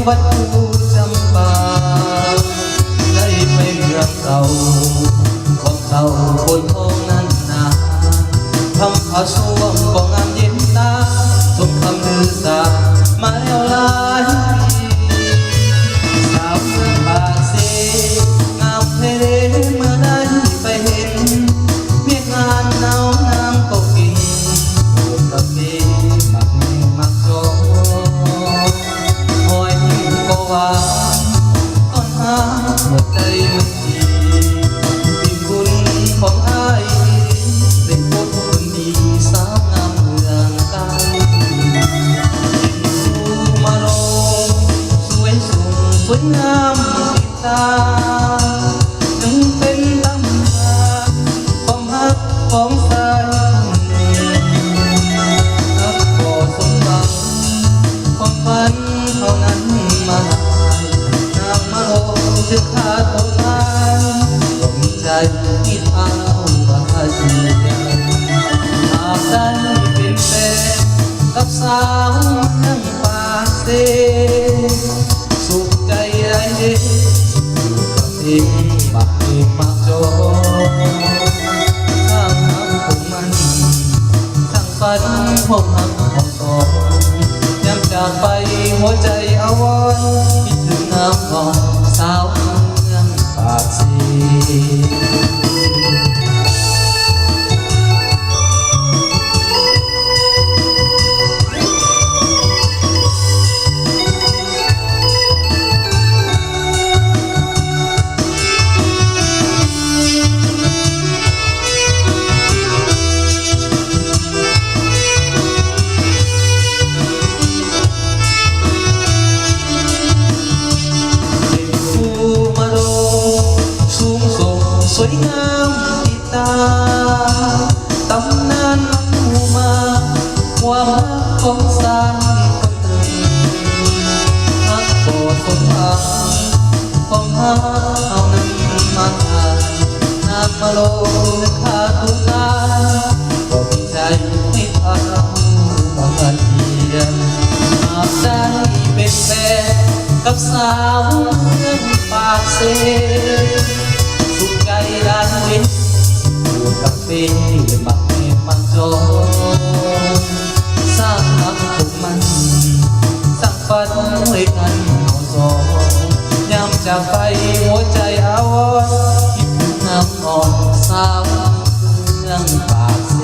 วัดภูจำปาได้ไปเมืองเก่าของเก่าบนท้องนั้นนาทำผ้าช่วงก็งามเย็นตาสมคำลือสามาแล้วหลายปีสาวเมืองปากเสงามเทเลเมื่อได้ไปเห็นเมียงานหนาวน้ำตกกินโอบกาแฟมักเมฆมักโจหอยหินก็หวานต้นหาหัวใจมันดีปีคุณของอ้ายเป็นคนคนดีสาวงามเมืองไกลมาลงสวยสูงสวยงามติดตาจึงเป็นตำนานความรักของสายรักบ่สมหวังความฝันเท่านั้นมาลายนางมาลงถึงขาดตัวตายดวงใจที่เท้าบาดเจ็บหากได้เป็นแฟนกับสาวเมืองปากเสสุขใจไร้เดชอยู่กับเพลงบักเพลงมักโจข้างน้ำคงมันทั้งฝันห้องหักห้องสองยามจากไปหัวใจอาวรณ์คิดถึงน้ำอ่อนสาวเมืองปากเสสวยงามติดตาตำนานมันหูมาความรักของสายคนเติมรักบ่สมหวังของหาเอานั้นมาทานน้ำมาลงขาดทุกตาก็มีใจให้เท้าบางเทียนหากได้เป็นแฟนกับสาวเมืองปากเสสุขใจด้านเว้นอยู่กับเพลงบักเมฆมักโจสร้างรักผูกมันสร้างฝันไว้กันเอาสองยามจากไปหัวใจอาวรณ์คิดถึงน้ำอ่อนสาวเมืองปากเส